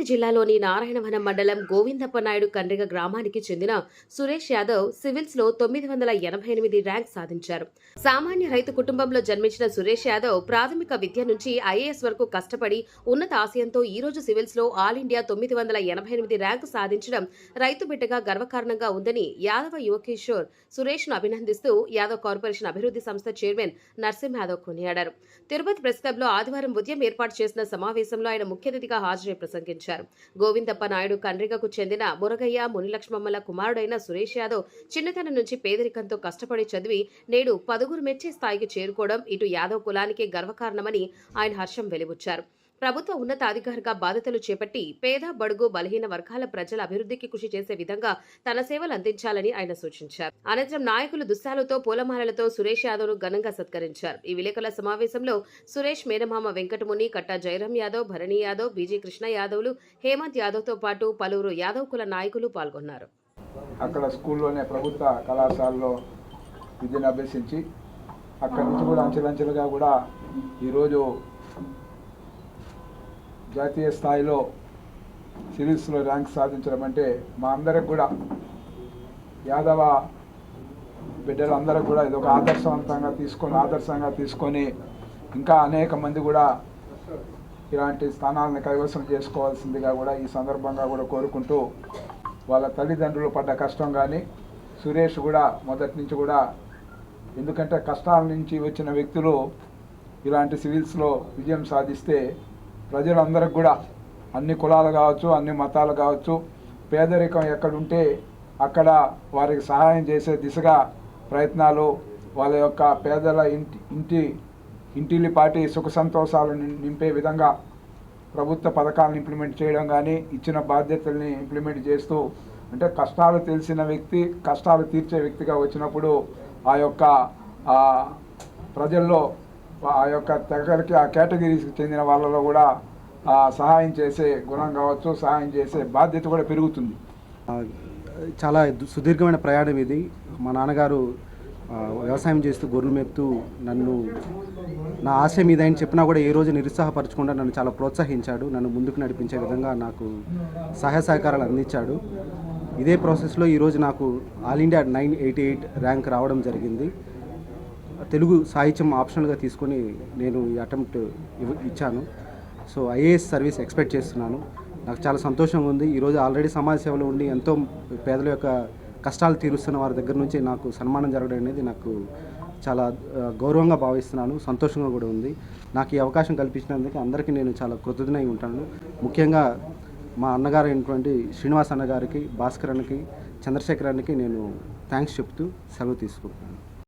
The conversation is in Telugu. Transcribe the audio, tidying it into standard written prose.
జిల్లాలోని నారాయణవనం మండలం గోవిందప్పనాయుడు కండ్రిగ గ్రామానికి చెందిన సురేష్ యాదవ్ సివిల్స్ లో 988 ర్యాంక్ సాధించారు. సామాన్య రైతు కుటుంబంలో జన్మించిన సురేష్ యాదవ్ ప్రాథమిక విద్య నుంచి ఐఏఎస్ వరకు కష్టపడి ఉన్నత ఆశయంతో ఈ రోజు సివిల్స్ లో ఆల్ ఇండియా 988 ర్యాంకు సాధించడం రైతు బిడ్డగా గర్వకారణంగా ఉందని యాదవ యువకిషోర్ సురేష్ ను అభినందిస్తూ యాదవ్ కార్పొరేషన్ అభివృద్ధి సంస్థ చైర్మన్ నర్సింహ్ యాదవ్ కొనియాడారు. తిరుపతి ప్రెస్ క్లబ్ లో ఆదివారం ఉదయం ఏర్పాటు చేసిన సమావేశంలో ఆయన ముఖ్య అతిథిగా హాజరై ప్రసంగించారు. గోవిందప్ప నాయుడు కండ్రిగకు చెందిన మురగయ్య మునిలక్ష్మమ్మల కుమారుడైన సురేష్ యాదవ్ చిన్నతనం నుంచి పేదరికంతో కష్టపడి చదివి నేడు 10గురు మెచ్చే స్థాయికి చేరుకోవడం ఇటు యాదవ్ కులానికే గర్వకారణమని ఆయన హర్షం వెలిబుచ్చారు. ప్రభుత్వ ఉన్నతాధికారిగా బాధ్యతలు చేపట్టి పేద బడుగు బలహీన వర్గాల ప్రజల అభివృద్ధికి కృషి చేసే విధంగా తన సేవలు అందించాలని ఆయన సూచించారు. అనంతరం నాయకులు దుస్సాలతో పూలమాలలతో సురేష్ యాదవ్ ను ఘనంగా సత్కరించారు. ఈ విలేకరుల సమావేశంలో సురేష్ మేనమామ వెంకటముని, కట్టా జయరాం యాదవ్, భరణి యాదవ్, బీజీ కృష్ణ యాదవ్లు, హేమంత్ యాదవ్ తో పాటు పలువురు యాదవ్ కుల నాయకులు పాల్గొన్నారు. అక్కడ స్కూల్లోనే ప్రభుత్వ కళాశాలలో విద్యను అభ్యసించి అక్కడి నుంచి కూడా అంచెలంచెలుగా కూడా ఈరోజు జాతీయ స్థాయిలో సివిల్స్లో ర్యాంక్ సాధించడం అంటే మా అందరికి కూడా యాదవ బిడ్డలందరికీ కూడా ఇది ఒక ఆదర్శంగా తీసుకొని ఇంకా అనేక మంది కూడా ఇలాంటి స్థానాలను కైవసం చేసుకోవాల్సిందిగా కూడా ఈ సందర్భంగా కూడా కోరుకుంటూ వాళ్ళ తల్లిదండ్రులు పడ్డ కష్టం కానీ సురేష్ కూడా మొదటి నుంచి కూడా ఎందుకంటే కష్టాల నుంచి వచ్చిన వ్యక్తులు ఇలాంటి సివిల్స్లో విజయం సాధిస్తే ప్రజలందరికి కూడా అన్ని కులాలు కావచ్చు, అన్ని మతాలు కావచ్చు, పేదరికం ఎక్కడుంటే అక్కడ వారికి సహాయం చేసే దిశగా ప్రయత్నాలు, వాళ్ళ యొక్క పేదల ఇంటిల్లిపాటి సుఖ సంతోషాలను నింపే విధంగా ప్రభుత్వ పథకాలను ఇంప్లిమెంట్ చేయడం కానీ ఇచ్చిన బాధ్యతల్ని ఇంప్లిమెంట్ చేస్తూ అంటే కష్టాలు తెలిసిన వ్యక్తి కష్టాలు తీర్చే వ్యక్తిగా వచ్చినప్పుడు ఆ యొక్క ప్రజల్లో ఆ యొక్క తెగలకి ఆ కేటగిరీకి చెందిన వాళ్ళలో కూడా సహాయం చేసే గుణం కావచ్చు, సహాయం చేసే బాధ్యత కూడా పెరుగుతుంది. చాలా సుదీర్ఘమైన ప్రయాణం ఇది. మా నాన్నగారు వ్యవసాయం చేస్తూ గొర్రెలు మేపుతూ నా ఆశయం ఇదని చెప్పినా కూడా ఏ రోజు నిరుత్సాహపరచకుండా నన్ను చాలా ప్రోత్సహించాడు. నన్ను ముందుకు నడిపించే విధంగా నాకు సహాయ సహకారాలు అందించాడు. ఇదే ప్రాసెస్లో ఈరోజు నాకు ఆల్ ఇండియా 988 ర్యాంక్ రావడం జరిగింది. తెలుగు సాహిత్యం ఆప్షనల్గా తీసుకొని నేను ఈ అటెంప్ట్ ఇచ్చాను. సో ఐఏఎస్ సర్వీస్ ఎక్స్పెక్ట్ చేస్తున్నాను. నాకు చాలా సంతోషంగా ఉంది. ఈరోజు ఆల్రెడీ సమాజ సేవలో ఉండి ఎంతో పేదల యొక్క కష్టాలు తీరుస్తున్న వారి దగ్గర నుంచి నాకు సన్మానం జరగడం అనేది నాకు చాలా గౌరవంగా భావిస్తున్నాను. సంతోషంగా కూడా ఉంది. నాకు ఈ అవకాశం కల్పించినందుకు అందరికీ నేను చాలా కృతజ్ఞుడై ఉంటాను. ముఖ్యంగా మా అన్నగారు అయినటువంటి శ్రీనివాస్ అన్నగారికి, భాస్కర్ అన్నకి, చంద్రశేఖర్ అన్నకి నేను థ్యాంక్స్ చెప్తూ సెలవు తీసుకుంటున్నాను.